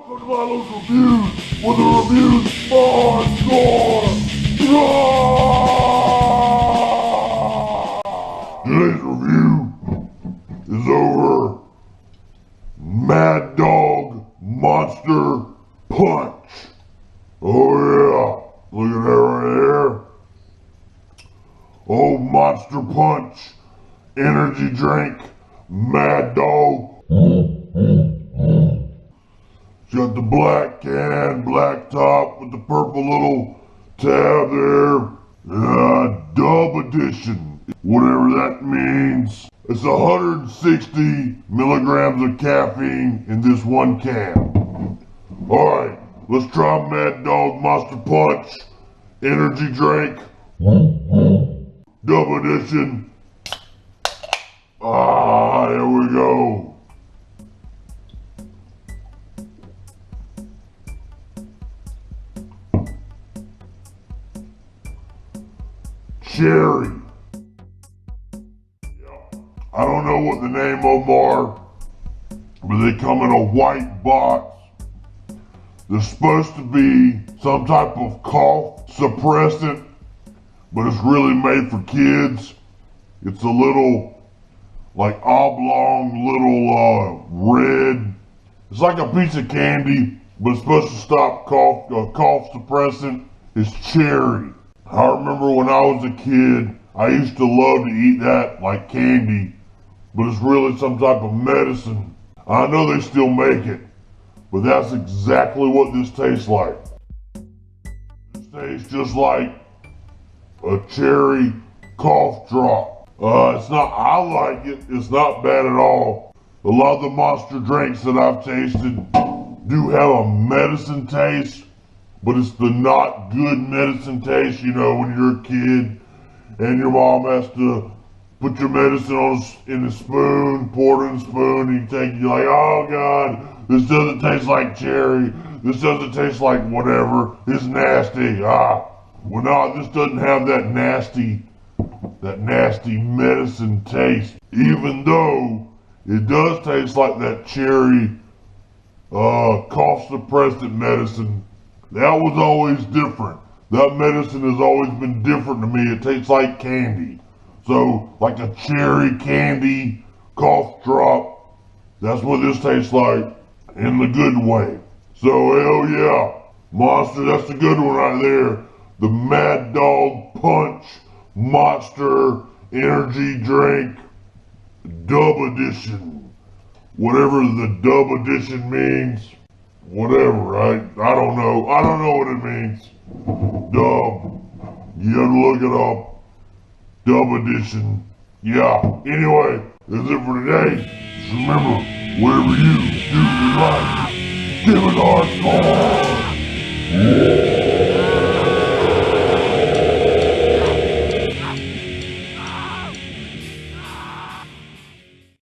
Welcome to Milo's Reviews, where the reviews are score. Today's review is over Mad Dog Monster Punch. Oh yeah, look at that right there. Oh, Monster Punch energy drink, Mad Dog. It's got the black can, black top with the purple little tab there. Dub edition, whatever that means. It's 160 milligrams of caffeine in this one can. Alright, let's try Mad Dog Monster Punch energy drink. Dub edition. Here we go. Cherry. I don't know what the name of them are, but they come in a white box. They're supposed to be some type of cough suppressant, but it's really made for kids. It's a little, like oblong, little red. It's like a piece of candy, but it's supposed to stop cough suppressant. It's cherry. I remember when I was a kid, I used to love to eat that like candy, but it's really some type of medicine. I know they still make it, but that's exactly what this tastes like. This tastes just like a cherry cough drop. It's not, I like it, it's not bad at all. A lot of the monster drinks that I've tasted do have a medicine taste, but it's the not good medicine taste, you know, when you're a kid and your mom has to put your medicine in a spoon, pour it in a spoon, and you take it, you're like, oh God, this doesn't taste like cherry, this doesn't taste like whatever, it's nasty, Well no, this doesn't have that nasty medicine taste, even though it does taste like that cherry cough suppressant medicine. That was always different. That medicine has always been different to me. It tastes like candy. So, like a cherry candy cough drop, that's what this tastes like in the good way. So, hell yeah. Monster, that's the good one right there. The Mad Dog Punch Monster Energy Drink Dub Edition. Whatever the Dub Edition means. Whatever, I don't know. I don't know what it means. Dub. You have to look it up. Dub edition. Yeah. Anyway, that's it for today. Just remember, whatever you do in life, give it hardcore. Yeah.